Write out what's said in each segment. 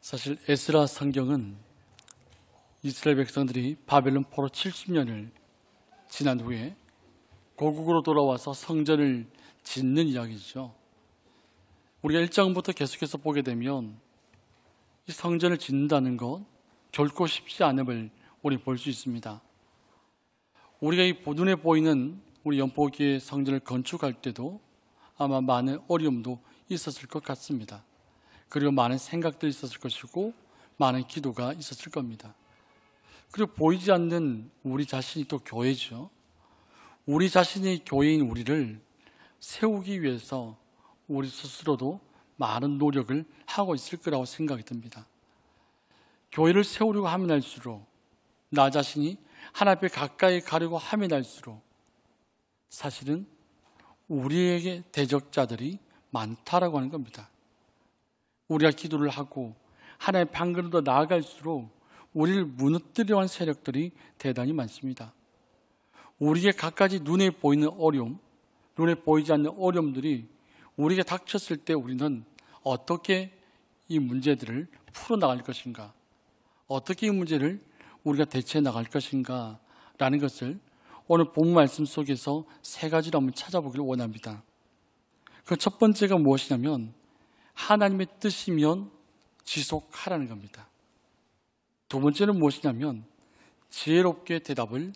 사실 에스라 성경은 이스라엘 백성들이 바벨론 포로 70년을 지난 후에 고국으로 돌아와서 성전을 짓는 이야기죠. 우리가 1장부터 계속해서 보게 되면 이 성전을 짓는다는 것 결코 쉽지 않음을 우리 볼 수 있습니다. 우리가 이 눈에 보이는 우리 연포교회 성전을 건축할 때도 아마 많은 어려움도 있었을 것 같습니다. 그리고 많은 생각들이 있었을 것이고 많은 기도가 있었을 겁니다. 그리고 보이지 않는 우리 자신이 또 교회죠. 우리 자신이 교회인 우리를 세우기 위해서 우리 스스로도 많은 노력을 하고 있을 거라고 생각이 듭니다. 교회를 세우려고 하면 할수록 나 자신이 하나님 앞에 가까이 가려고 하면 할수록 사실은 우리에게 대적자들이 많다라고 하는 겁니다. 우리가 기도를 하고 하나님의 한 걸음 더 나아갈수록 우리를 무너뜨리려 하는 세력들이 대단히 많습니다. 우리에게 갖가지 눈에 보이는 어려움, 눈에 보이지 않는 어려움들이 우리에게 닥쳤을 때 우리는 어떻게 이 문제들을 풀어나갈 것인가, 어떻게 이 문제를 우리가 대처해 나갈 것인가 라는 것을 오늘 본문 말씀 속에서 세 가지로 한번 찾아보기를 원합니다. 그 첫 번째가 무엇이냐면 하나님의 뜻이면 지속하라는 겁니다. 두 번째는 무엇이냐면 지혜롭게 대답을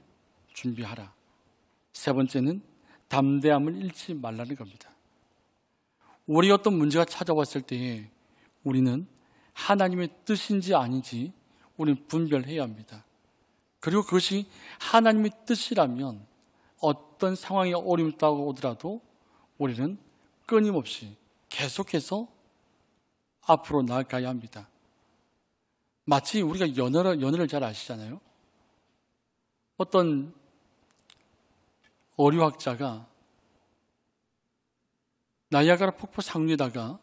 준비하라. 세 번째는 담대함을 잃지 말라는 겁니다. 우리가 어떤 문제가 찾아왔을 때에 우리는 하나님의 뜻인지 아닌지 우리는 분별해야 합니다. 그리고 그것이 하나님의 뜻이라면 어떤 상황이 어려움이 오더라도 우리는 끊임없이 계속해서 앞으로 나아가야 합니다. 마치 우리가 연어를 잘 아시잖아요. 어떤 어류학자가 나이아가라 폭포 상류에다가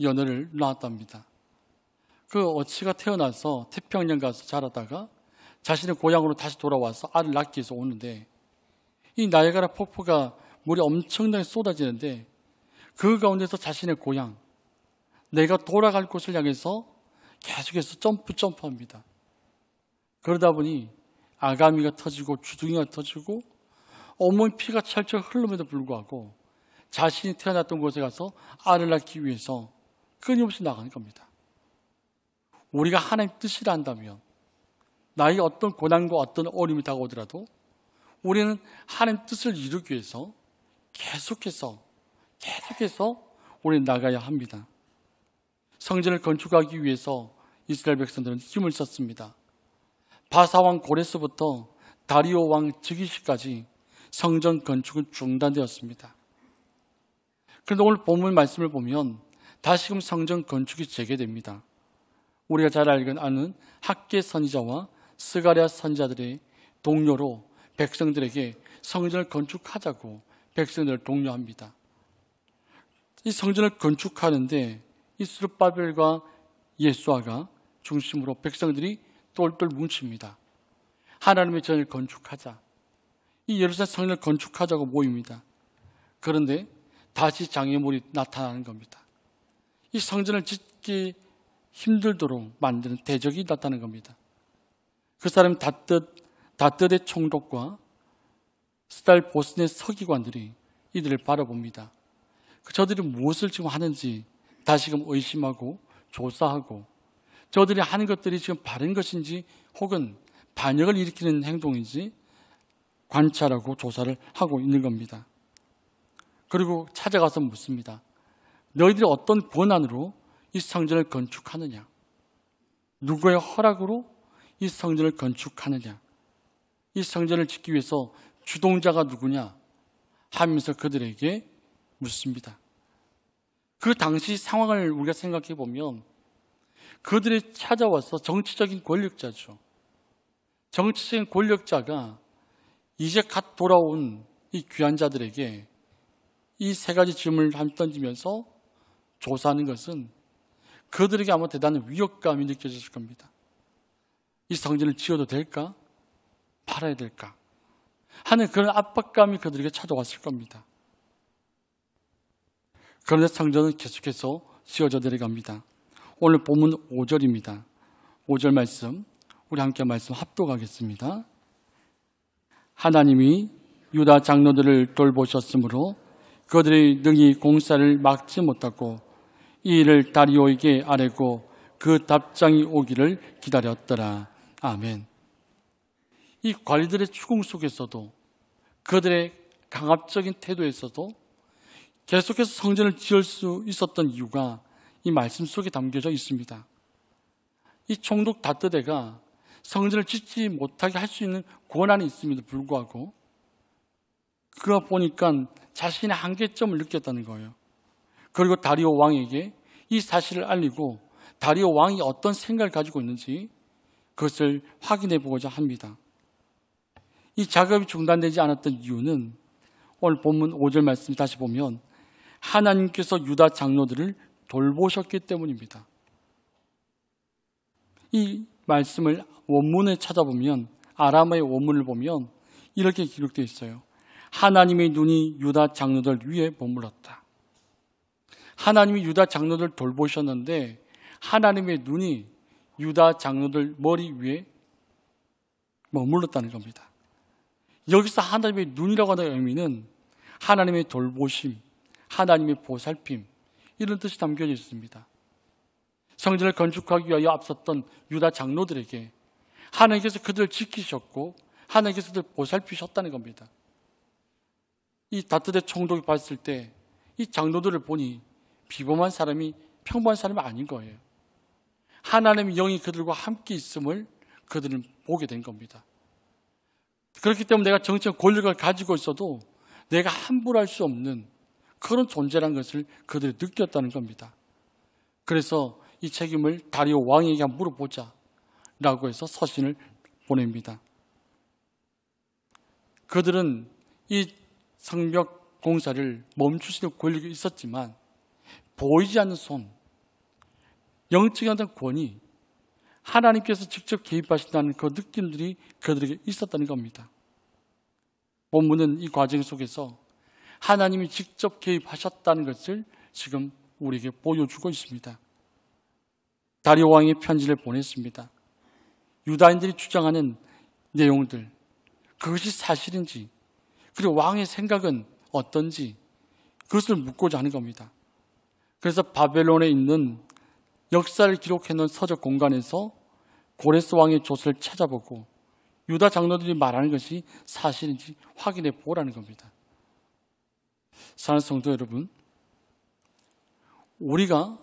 연어를 놔왔답니다. 그 어치가 태어나서 태평양 가서 자라다가 자신의 고향으로 다시 돌아와서 알을 낳기 위해서 오는데 이 나이아가라 폭포가 물이 엄청나게 쏟아지는데 그 가운데서 자신의 고향, 내가 돌아갈 곳을 향해서 계속해서 점프합니다. 그러다 보니 아가미가 터지고 주둥이가 터지고 온몸 피가 철철 흐름에도 불구하고 자신이 태어났던 곳에 가서 알을 낳기 위해서 끊임없이 나가는 겁니다. 우리가 하나님의 뜻이라 한다면 나의 어떤 고난과 어떤 어려움이 다가오더라도 우리는 하나님의 뜻을 이루기 위해서 계속해서 우리는 나가야 합니다. 성전을 건축하기 위해서 이스라엘 백성들은 힘을 썼습니다. 바사왕 고레스부터 다리오 왕 즉위시까지 성전 건축은 중단되었습니다. 그런데 오늘 본문 말씀을 보면 다시금 성전 건축이 재개됩니다. 우리가 잘 아는 학개 선지자와 스가랴 선지자들의 동료로 백성들에게 성전을 건축하자고 백성들을 독려합니다. 이 성전을 건축하는데 이 스룹바벨과 예수아가 중심으로 백성들이 똘똘 뭉칩니다. 하나님의 전을 건축하자. 이 예루살렘 성전을 건축하자고 모입니다. 그런데 다시 장애물이 나타나는 겁니다. 이 성전을 짓기 힘들도록 만드는 대적이 나타나는 겁니다. 그 사람 다뜻의 총독과 스달 보스의 서기관들이 이들을 바라봅니다. 저들이 무엇을 지금 하는지 다시금 의심하고 조사하고 저들이 하는 것들이 지금 바른 것인지 혹은 반역을 일으키는 행동인지 관찰하고 조사를 하고 있는 겁니다. 그리고 찾아가서 묻습니다. 너희들이 어떤 권한으로 이 성전을 건축하느냐? 누구의 허락으로 이 성전을 건축하느냐? 이 성전을 짓기 위해서 주동자가 누구냐? 하면서 그들에게 묻습니다. 그 당시 상황을 우리가 생각해 보면 그들이 찾아와서 정치적인 권력자죠. 정치적인 권력자가 이제 갓 돌아온 이 귀한 자들에게 이 세 가지 질문을 던지면서 조사하는 것은 그들에게 아마 대단한 위협감이 느껴졌을 겁니다. 이 성전을 지어도 될까? 팔아야 될까? 하는 그런 압박감이 그들에게 찾아왔을 겁니다. 그런데 성전은 계속해서 지어져 내려갑니다. 오늘 본문 5절입니다. 5절 말씀 우리 함께 말씀 합독하겠습니다. 하나님이 유다 장로들을 돌보셨으므로 그들의 능히 공사를 막지 못하고 이 일을 다리오에게 아뢰고 그 답장이 오기를 기다렸더라. 아멘. 이 관리들의 추궁 속에서도 그들의 강압적인 태도에서도 계속해서 성전을 지을 수 있었던 이유가 이 말씀 속에 담겨져 있습니다. 이 총독 다뜨대가 성전을 짓지 못하게 할 수 있는 권한이 있음에도 불구하고 그가 보니까 자신의 한계점을 느꼈다는 거예요. 그리고 다리오 왕에게 이 사실을 알리고 다리오 왕이 어떤 생각을 가지고 있는지 그것을 확인해 보고자 합니다. 이 작업이 중단되지 않았던 이유는 오늘 본문 5절 말씀 다시 보면 하나님께서 유다 장로들을 돌보셨기 때문입니다. 이 말씀을 원문에 찾아보면 아람어의 원문을 보면 이렇게 기록되어 있어요. 하나님의 눈이 유다 장로들 위에 머물렀다. 하나님이 유다 장로들 돌보셨는데 하나님의 눈이 유다 장로들 머리 위에 머물렀다는 겁니다. 여기서 하나님의 눈이라고 하는 의미는 하나님의 돌보심, 하나님의 보살핌 이런 뜻이 담겨져 있습니다. 성전을 건축하기 위하여 앞섰던 유다 장로들에게 하나님께서 그들을 지키셨고 하나님께서 그들을 보살피셨다는 겁니다. 이 다뜨대 총독이 봤을 때 이 장로들을 보니 비범한 사람이 평범한 사람이 아닌 거예요. 하나님의 영이 그들과 함께 있음을 그들은 보게 된 겁니다. 그렇기 때문에 내가 정치적 권력을 가지고 있어도 내가 함부로 할 수 없는 그런 존재라는 것을 그들이 느꼈다는 겁니다. 그래서 이 책임을 다리오 왕에게 물어보자 라고 해서 서신을 보냅니다. 그들은 이 성벽 공사를 멈추시는 권력이 있었지만 보이지 않는 손, 영적인 어떤 권위, 하나님께서 직접 개입하신다는 그 느낌들이 그들에게 있었다는 겁니다. 본문은 이 과정 속에서 하나님이 직접 개입하셨다는 것을 지금 우리에게 보여주고 있습니다. 다리오 왕이 편지를 보냈습니다. 유다인들이 주장하는 내용들, 그것이 사실인지, 그리고 왕의 생각은 어떤지 그것을 묻고자 하는 겁니다. 그래서 바벨론에 있는 역사를 기록해놓은 서적 공간에서 고레스 왕의 조서를 찾아보고 유다 장로들이 말하는 것이 사실인지 확인해 보라는 겁니다. 사랑하는 성도 여러분, 우리가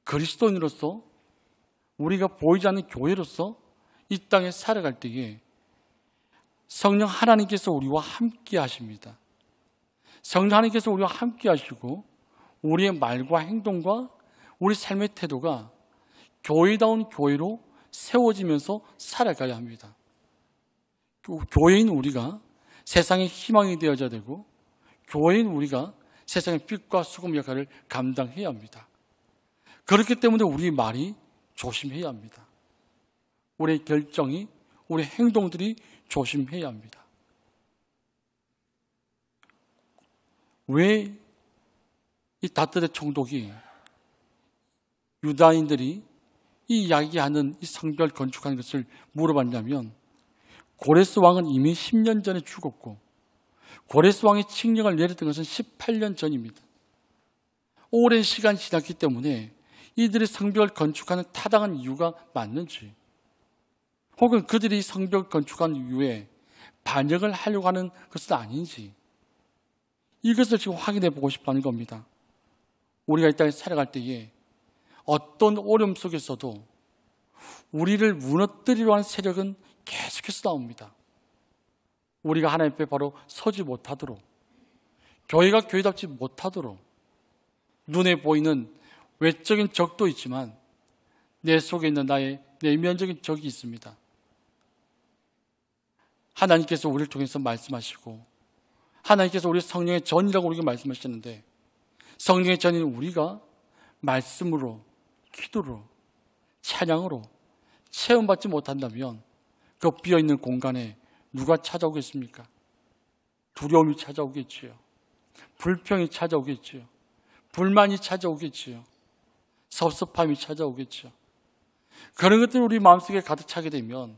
그리스도인으로서 우리가 보이지 않는 교회로서 이 땅에 살아갈 때에 성령 하나님께서 우리와 함께 하십니다. 성령 하나님께서 우리와 함께 하시고 우리의 말과 행동과 우리 삶의 태도가 교회다운 교회로 세워지면서 살아가야 합니다. 교회인 우리가 세상의 희망이 되어져야 되고 교회인 우리가 세상의 빛과 수금 역할을 감당해야 합니다. 그렇기 때문에 우리 말이 조심해야 합니다. 우리의 결정이, 우리의 행동들이 조심해야 합니다. 왜 이 다뜨대 총독이 유다인들이 이 이야기하는 이 성벽을 건축하는 것을 물어봤냐면 고레스 왕은 이미 10년 전에 죽었고 고레스 왕이 칙령을 내렸던 것은 18년 전입니다. 오랜 시간이 지났기 때문에 이들이 성벽을 건축하는 타당한 이유가 맞는지 혹은 그들이 성벽을 건축한 이후에 반역을 하려고 하는 것은 아닌지 이것을 지금 확인해 보고 싶어하는 겁니다. 우리가 이 땅에 살아갈 때에 어떤 어려움 속에서도 우리를 무너뜨리려 하는 세력은 계속해서 나옵니다. 우리가 하나님 앞에 바로 서지 못하도록, 교회가 교회답지 못하도록 눈에 보이는 외적인 적도 있지만 내 속에 있는 나의 내면적인 적이 있습니다. 하나님께서 우리를 통해서 말씀하시고 하나님께서 우리 성령의 전이라고 우리에게 말씀하셨는데 성령의 전인 우리가 말씀으로, 기도로, 찬양으로 체험받지 못한다면 그 비어있는 공간에 누가 찾아오겠습니까? 두려움이 찾아오겠지요. 불평이 찾아오겠지요. 불만이 찾아오겠지요. 섭섭함이 찾아오겠죠. 그런 것들이 우리 마음속에 가득 차게 되면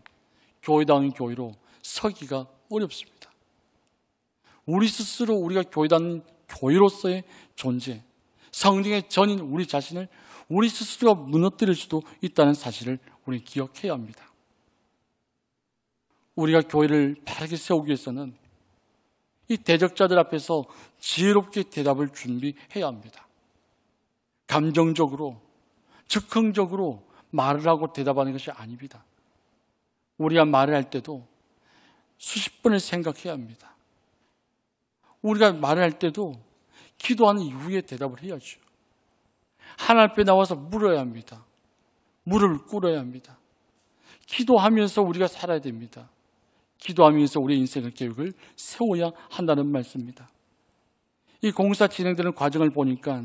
교회다운 교회로 서기가 어렵습니다. 우리 스스로 우리가 교회다운 교회로서의 존재, 성령의 전인 우리 자신을 우리 스스로가 무너뜨릴 수도 있다는 사실을 우리 기억해야 합니다. 우리가 교회를 바르게 세우기 위해서는 이 대적자들 앞에서 지혜롭게 대답을 준비해야 합니다. 감정적으로, 즉흥적으로 말을 하고 대답하는 것이 아닙니다. 우리가 말을 할 때도 수십 번을 생각해야 합니다. 우리가 말을 할 때도 기도하는 이후에 대답을 해야죠. 하나님 앞에 나와서 물어야 합니다. 무릎을 꿇어야 합니다. 기도하면서 우리가 살아야 됩니다. 기도하면서 우리의 인생의 계획을 세워야 한다는 말씀입니다. 이 공사 진행되는 과정을 보니까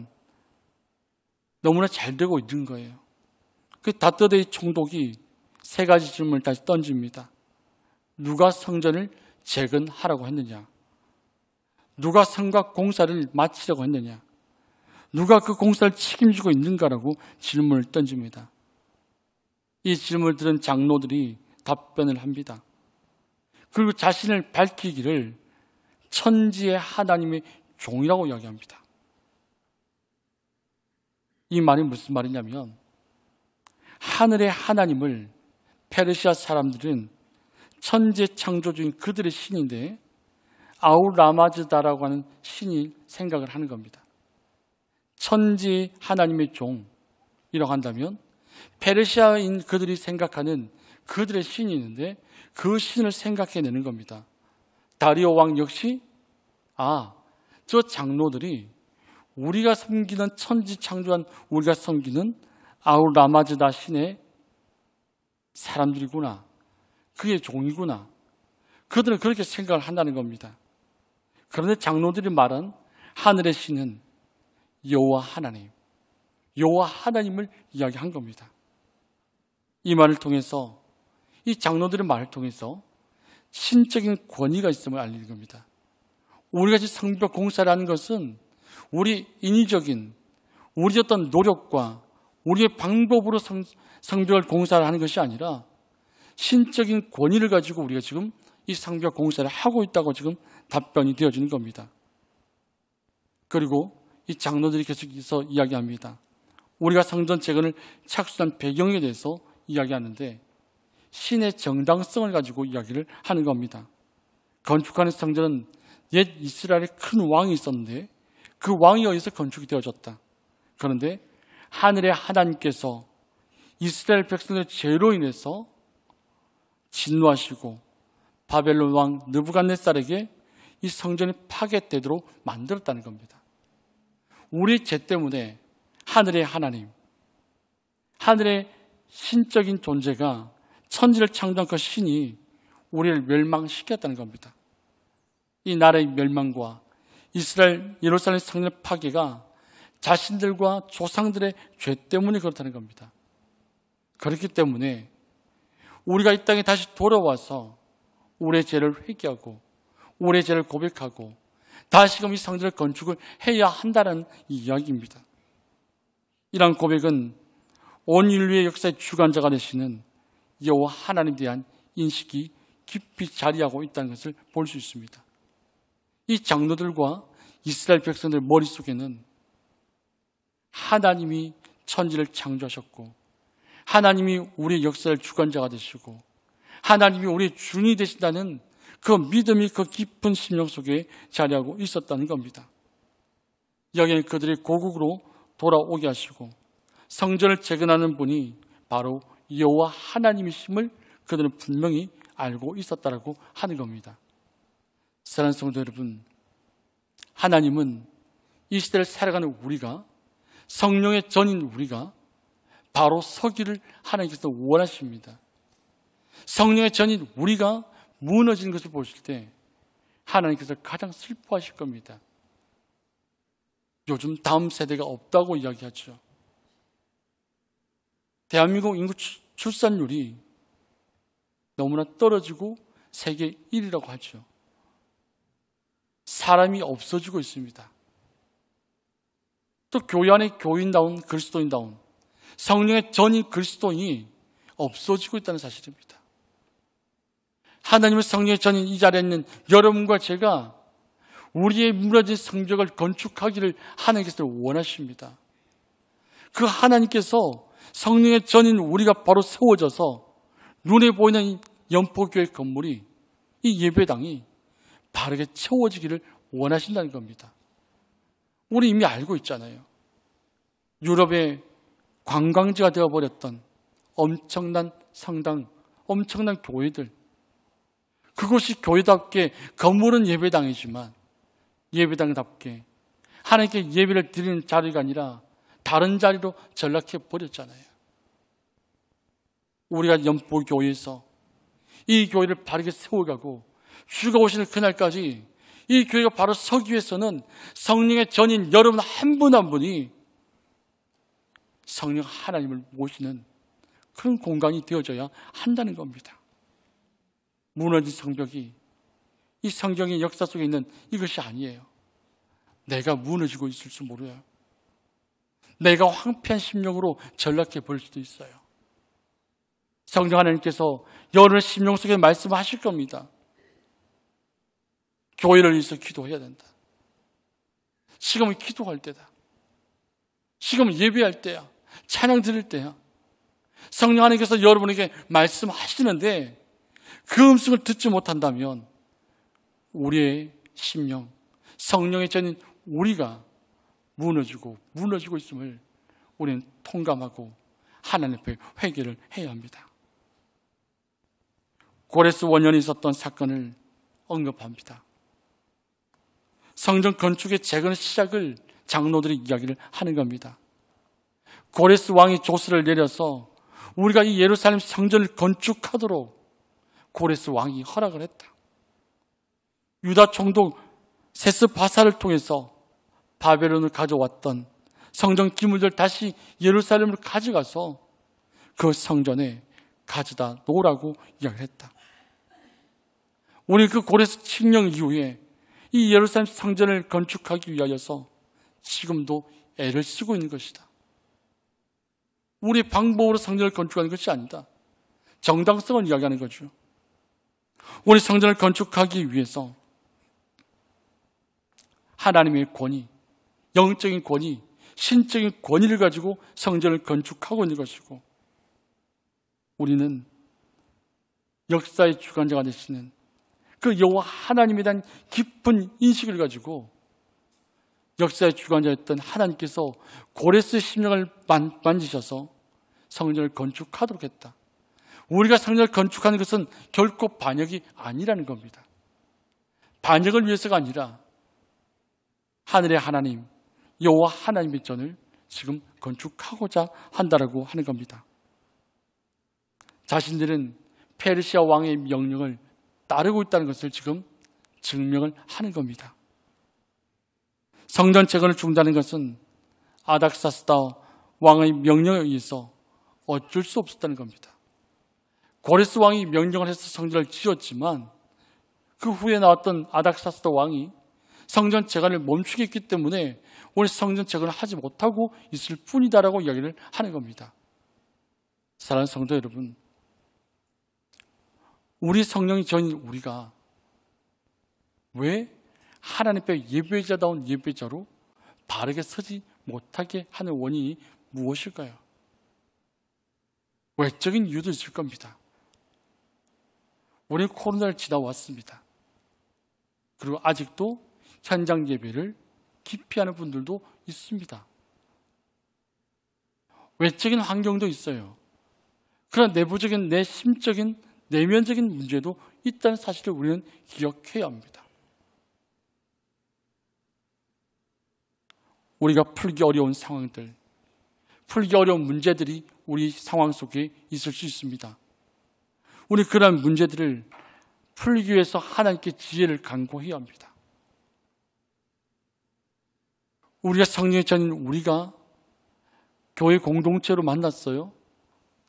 너무나 잘 되고 있는 거예요. 그 다떠데이 총독이 세 가지 질문을 다시 던집니다. 누가 성전을 재건하라고 했느냐? 누가 성곽 공사를 마치려고 했느냐? 누가 그 공사를 책임지고 있는가라고 질문을 던집니다. 이 질문을 들은 장로들이 답변을 합니다. 그리고 자신을 밝히기를 천지의 하나님의 종이라고 이야기합니다. 이 말이 무슨 말이냐면 하늘의 하나님을 페르시아 사람들은 천지의 창조주인 그들의 신인데 아우라마즈다라고 하는 신이 생각을 하는 겁니다. 천지 하나님의 종이라고 한다면 페르시아인 그들이 생각하는 그들의 신이 있는데 그 신을 생각해내는 겁니다. 다리오 왕 역시 저 장로들이 우리가 섬기는 천지 창조한 우리가 섬기는 아우라마즈다 신의 사람들이구나. 그의 종이구나. 그들은 그렇게 생각을 한다는 겁니다. 그런데 장로들이 말한 하늘의 신은 여호와 하나님, 여호와 하나님을 이야기한 겁니다. 이 말을 통해서 이 장로들의 말을 통해서 신적인 권위가 있음을 알리는 겁니다. 우리가 지금 성벽 공사를 하는 것은 우리 인위적인 우리 어떤 노력과 우리의 방법으로 성벽을 공사를 하는 것이 아니라 신적인 권위를 가지고 우리가 지금 이 성벽 공사를 하고 있다고 지금 답변이 되어지는 겁니다. 그리고 이 장로들이 계속해서 이야기합니다. 우리가 성전 재건을 착수한 배경에 대해서 이야기하는데 신의 정당성을 가지고 이야기를 하는 겁니다. 건축하는 성전은 옛 이스라엘에 큰 왕이 있었는데 그 왕이 어디서 건축이 되어졌다. 그런데 하늘의 하나님께서 이스라엘 백성의 죄로 인해서 진노하시고 바벨론 왕 느부갓네살에게 이 성전이 파괴되도록 만들었다는 겁니다. 우리 죄 때문에 하늘의 하나님, 하늘의 신적인 존재가 천지를 창조한 그 신이 우리를 멸망시켰다는 겁니다. 이 나라의 멸망과 이스라엘 예루살렘 성전 파괴가 자신들과 조상들의 죄 때문에 그렇다는 겁니다. 그렇기 때문에 우리가 이 땅에 다시 돌아와서 우리의 죄를 회개하고 우리의 죄를 고백하고 다시금 이 성전을 건축을 해야 한다는 이야기입니다. 이러한 고백은 온 인류의 역사의 주관자가 되시는 여호와 하나님에 대한 인식이 깊이 자리하고 있다는 것을 볼 수 있습니다. 이 장로들과 이스라엘 백성들 머릿속에는 하나님이 천지를 창조하셨고 하나님이 우리의 역사의 주관자가 되시고 하나님이 우리의 주인이 되신다는 그 믿음이 그 깊은 심령 속에 자리하고 있었다는 겁니다. 여기에 그들이 고국으로 돌아오게 하시고 성전을 재건하는 분이 바로 여호와 하나님이심을 그들은 분명히 알고 있었다라고 하는 겁니다. 사랑하는 성도 여러분, 하나님은 이 시대를 살아가는 우리가 성령의 전인 우리가 바로 서기를 하나님께서 원하십니다. 성령의 전인 우리가 무너지는 것을 보실 때 하나님께서 가장 슬퍼하실 겁니다. 요즘 다음 세대가 없다고 이야기하죠. 대한민국 인구 출산율이 너무나 떨어지고 세계 1위라고 하죠. 사람이 없어지고 있습니다. 또 교회 안에 교인다운 그리스도인다운 성령의 전인 그리스도인이 없어지고 있다는 사실입니다. 하나님의 성령의 전인 이 자리에 있는 여러분과 제가 우리의 무너진 성벽을 건축하기를 하나님께서 원하십니다. 그 하나님께서 성령의 전인 우리가 바로 세워져서 눈에 보이는 이 연포교회 건물이, 이 예배당이 바르게 채워지기를 원하신다는 겁니다. 우리 이미 알고 있잖아요. 유럽의 관광지가 되어버렸던 엄청난 성당, 엄청난 교회들. 그것이 교회답게 건물은 예배당이지만 예배당답게 하나님께 예배를 드리는 자리가 아니라 다른 자리로 전락해 버렸잖아요. 우리가 연포교회에서 이 교회를 바르게 세워가고 주가 오시는 그날까지 이 교회가 바로 서기 위해서는 성령의 전인 여러분 한 분 한 분이 성령 하나님을 모시는 그런 공간이 되어져야 한다는 겁니다. 무너진 성벽이 이 성경의 역사 속에 있는 이것이 아니에요. 내가 무너지고 있을 줄 모르요. 내가 황폐한 심령으로 전락해 버릴 수도 있어요. 성령 하나님께서 여러분의 심령 속에 말씀하실 겁니다. 교회를 위해서 기도해야 된다. 지금은 기도할 때다. 지금은 예배할 때야. 찬양 드릴 때야. 성령 하나님께서 여러분에게 말씀하시는데 그 음성을 듣지 못한다면 우리의 심령, 성령의 전인 우리가 무너지고 있음을 우리는 통감하고 하나님 앞에 회개를 해야 합니다. 고레스 원년에 있었던 사건을 언급합니다. 성전 건축의 재건 시작을 장로들이 이야기를 하는 겁니다. 고레스 왕이 조서를 내려서 우리가 이 예루살렘 성전을 건축하도록 고레스 왕이 허락을 했다. 유다 총독 세스바사를 통해서 바벨론을 가져왔던 성전 기물들 다시 예루살렘을 가져가서 그 성전에 가져다 놓으라고 이야기를 했다. 우리 그 고레스 칙령 이후에 이 예루살렘 성전을 건축하기 위하여서 지금도 애를 쓰고 있는 것이다. 우리 방법으로 성전을 건축하는 것이 아니다. 정당성을 이야기하는 거죠. 우리 성전을 건축하기 위해서 하나님의 권위, 영적인 권위, 신적인 권위를 가지고 성전을 건축하고 있는 것이고 우리는 역사의 주관자가 되시는 그 여호와 하나님에 대한 깊은 인식을 가지고 역사의 주관자였던 하나님께서 고레스의 심령을 만지셔서 성전을 건축하도록 했다. 우리가 성전을 건축하는 것은 결코 반역이 아니라는 겁니다. 반역을 위해서가 아니라 하늘의 하나님, 여호와 하나님의 전을 지금 건축하고자 한다라고 하는 겁니다. 자신들은 페르시아 왕의 명령을 따르고 있다는 것을 지금 증명을 하는 겁니다. 성전 재건을 중단하는 것은 아닥사스다 왕의 명령에 의해서 어쩔 수 없었다는 겁니다. 고레스 왕이 명령을 해서 성전을 지었지만 그 후에 나왔던 아닥사스다 왕이 성전 재건을 멈추게 했기 때문에 오늘 성전 재건을 하지 못하고 있을 뿐이다라고 이야기를 하는 겁니다. 사랑하는 성도 여러분, 우리 성령이 전인 우리가 왜 하나님 앞에 예배자다운 예배자로 바르게 서지 못하게 하는 원인이 무엇일까요? 외적인 이유도 있을 겁니다. 우리는 코로나를 지나왔습니다. 그리고 아직도 현장 예배를 기피하는 분들도 있습니다. 외적인 환경도 있어요. 그러나 내부적인 내 심적인 내면적인 문제도 있다는 사실을 우리는 기억해야 합니다. 우리가 풀기 어려운 상황들, 풀기 어려운 문제들이 우리 상황 속에 있을 수 있습니다. 우리 그러한 문제들을 풀기 위해서 하나님께 지혜를 간구해야 합니다. 우리가 성령의 전인 우리가 교회 공동체로 만났어요.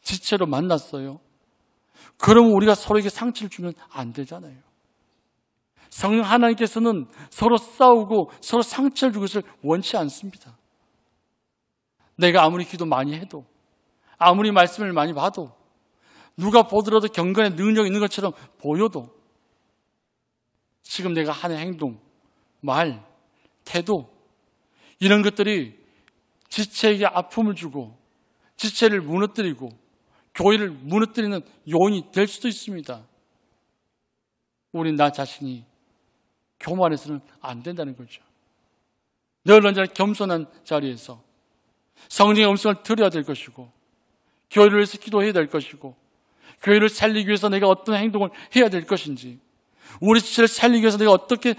지체로 만났어요. 그럼 우리가 서로에게 상처를 주면 안 되잖아요. 성령 하나님께서는 서로 싸우고 서로 상처를 주는 것을 원치 않습니다. 내가 아무리 기도 많이 해도 아무리 말씀을 많이 봐도, 누가 보더라도 경건의 능력이 있는 것처럼 보여도, 지금 내가 하는 행동, 말, 태도, 이런 것들이 지체에게 아픔을 주고 지체를 무너뜨리고 교회를 무너뜨리는 요인이 될 수도 있습니다. 우린 나 자신이 교만해서는 안 된다는 거죠. 늘 언제나 겸손한 자리에서 성령의 음성을 들어야 될 것이고, 교회를 위해서 기도해야 될 것이고, 교회를 살리기 위해서 내가 어떤 행동을 해야 될 것인지, 우리 지체를 살리기 위해서 내가 어떻게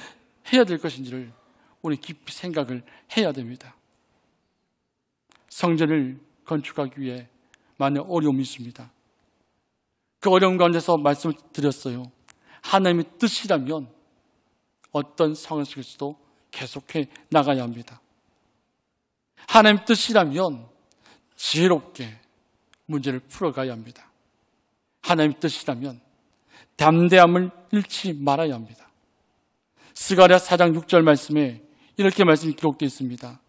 해야 될 것인지를 우리 깊이 생각을 해야 됩니다. 성전을 건축하기 위해 많은 어려움이 있습니다. 그 어려움 가운데서 말씀을 드렸어요. 하나님의 뜻이라면 어떤 상황 속에서도 계속해 나가야 합니다. 하나님의 뜻이라면 지혜롭게 문제를 풀어가야 합니다. 하나님의 뜻이라면 담대함을 잃지 말아야 합니다. 스가랴 4장 6절 말씀에 이렇게 말씀이 기록되어 있습니다.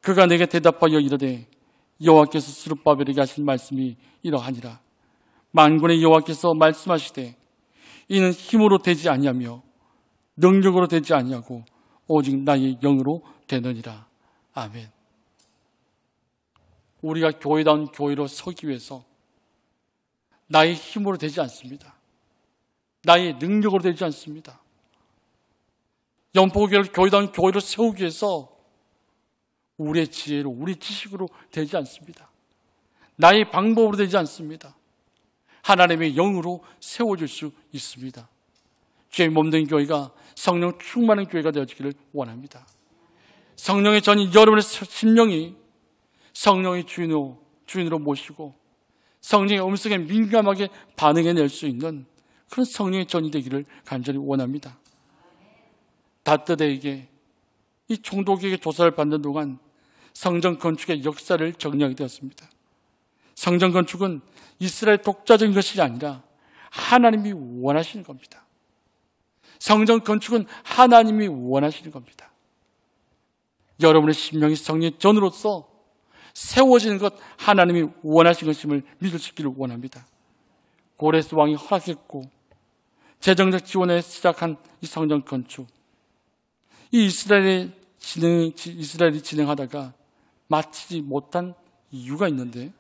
그가 내게 대답하여 이르되 여호와께서 스룹바벨에게 하신 말씀이 이러하니라. 만군의 여호와께서 말씀하시되 이는 힘으로 되지 아니하며 능력으로 되지 아니하고 오직 나의 영으로 되느니라. 아멘. 우리가 교회다운 교회로 서기 위해서 나의 힘으로 되지 않습니다. 나의 능력으로 되지 않습니다. 영포교회를 교회다운 교회로 세우기 위해서 우리의 지혜로, 우리 지식으로 되지 않습니다. 나의 방법으로 되지 않습니다. 하나님의 영으로 세워질 수 있습니다. 주의 몸된 교회가 성령 충만한 교회가 되어지기를 원합니다. 성령의 전이 여러분의 심령이 성령의 주인으로 모시고 성령의 음성에 민감하게 반응해낼 수 있는 그런 성령의 전이 되기를 간절히 원합니다. 다뜨대에게 이 총독에게 조사를 받는 동안 성전 건축의 역사를 정리하게 되었습니다. 성전 건축은 이스라엘 독자적인 것이 아니라 하나님이 원하시는 겁니다. 성전 건축은 하나님이 원하시는 겁니다. 여러분의 심령이 성령의 전으로서 세워지는 것 하나님이 원하시는 것임을 믿을 수 있기를 원합니다. 고레스 왕이 허락했고 재정적 지원에 시작한 이 성전 건축, 이 이스라엘이 진행하다가 마치지 못한 이유가 있는데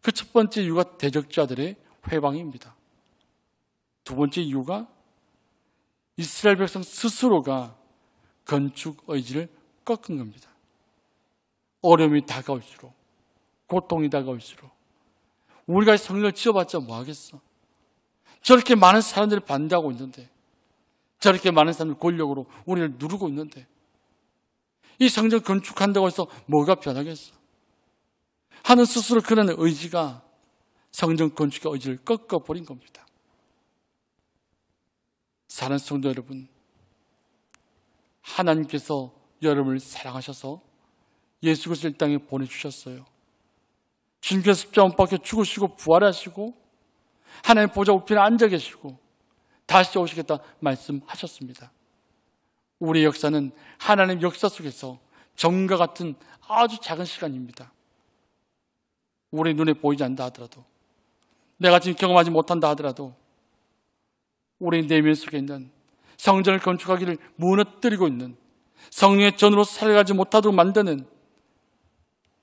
그 첫 번째 이유가 대적자들의 회방입니다. 두 번째 이유가 이스라엘 백성 스스로가 건축 의지를 꺾은 겁니다. 어려움이 다가올수록, 고통이 다가올수록 우리가 성전을 지어봤자 뭐 하겠어? 저렇게 많은 사람들이 반대하고 있는데, 저렇게 많은 사람들이 권력으로 우리를 누르고 있는데 이 성전 건축한다고 해서 뭐가 변하겠어? 하는 스스로 그런 의지가 성전 건축의 의지를 꺾어버린 겁니다. 사랑하는 성도 여러분, 하나님께서 여러분을 사랑하셔서 예수 그리스도를 이 땅에 보내주셨어요. 주님께서 십자가 못 박혀 죽으시고 부활하시고 하나님 보좌 우편에 앉아 계시고 다시 오시겠다 말씀하셨습니다. 우리의 역사는 하나님 역사 속에서 점과 같은 아주 작은 시간입니다. 우리 눈에 보이지 않는다 하더라도, 내가 지금 경험하지 못한다 하더라도 우리 내면 속에 있는 성전을 건축하기를 무너뜨리고 있는, 성령의 전으로 살아가지 못하도록 만드는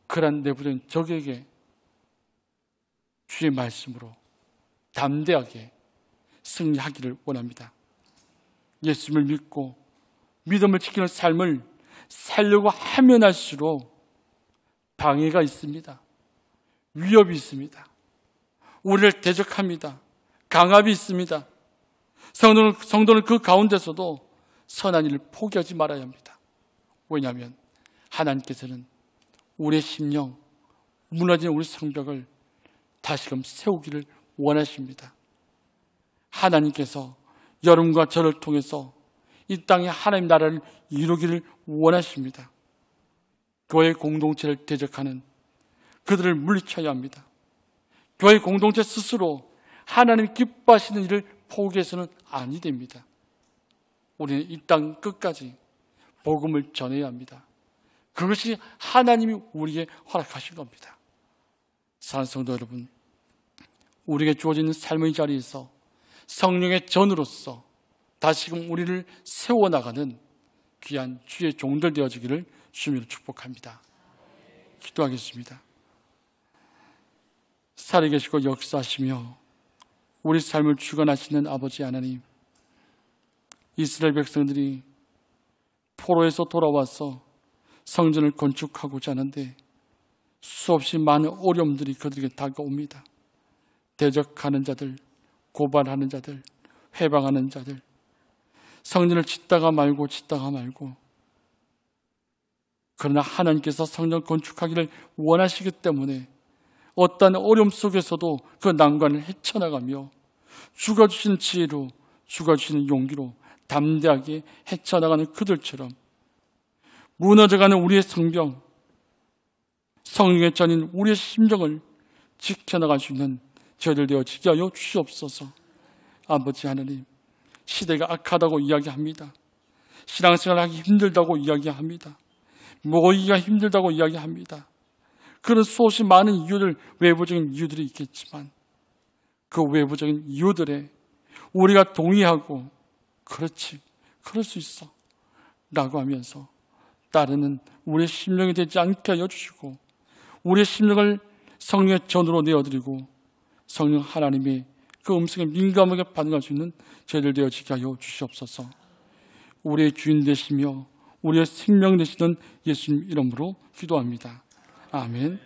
그러한 내부적인 적에게 주의 말씀으로 담대하게 승리하기를 원합니다. 예수님을 믿고 믿음을 지키는 삶을 살려고 하면 할수록 방해가 있습니다. 위협이 있습니다. 우리를 대적합니다. 강압이 있습니다. 성도는 그 가운데서도 선한 일을 포기하지 말아야 합니다. 왜냐하면 하나님께서는 우리의 심령, 무너진 우리 성벽을 다시금 세우기를 원하십니다. 하나님께서 여러분과 저를 통해서 이 땅에 하나님 나라를 이루기를 원하십니다. 교회 공동체를 대적하는 그들을 물리쳐야 합니다. 교회 공동체 스스로 하나님 기뻐하시는 일을 포기해서는 아니 됩니다. 우리는 이 땅 끝까지 복음을 전해야 합니다. 그것이 하나님이 우리에게 허락하신 겁니다. 사랑하는 성도 여러분, 우리에게 주어진 삶의 자리에서 성령의 전으로서 다시금 우리를 세워나가는 귀한 주의 종들 되어지기를 주님으로 축복합니다. 기도하겠습니다. 살아계시고 역사하시며 우리 삶을 주관하시는 아버지 하나님, 이스라엘 백성들이 포로에서 돌아와서 성전을 건축하고자 하는데 수없이 많은 어려움들이 그들에게 다가옵니다. 대적하는 자들, 고발하는 자들, 회방하는 자들, 성전을 짓다가 말고 그러나 하나님께서 성전 건축하기를 원하시기 때문에 어떠한 어려움 속에서도 그 난관을 헤쳐나가며 주가 주시는 지혜로, 주가 주시는 용기로 담대하게 헤쳐나가는 그들처럼 무너져가는 우리의 성병, 성령의 전인 우리의 심정을 지켜나갈 수 있는 저희들 되어지게 하여 주시옵소서. 아버지 하나님, 시대가 악하다고 이야기합니다. 신앙생활하기 힘들다고 이야기합니다. 모이기가 힘들다고 이야기합니다. 그런 수없이 많은 이유들, 외부적인 이유들이 있겠지만 그 외부적인 이유들에 우리가 동의하고 그렇지, 그럴 수 있어 라고 하면서 따르는 우리의 심령이 되지 않게 하여 주시고 우리의 심령을 성령의 전으로 내어드리고 성령 하나님의 그 음성에 민감하게 반응할 수 있는 저희들 되어지게 하여 주시옵소서. 우리의 주인 되시며 우리의 생명 되시는 예수님 이름으로 기도합니다. 아멘.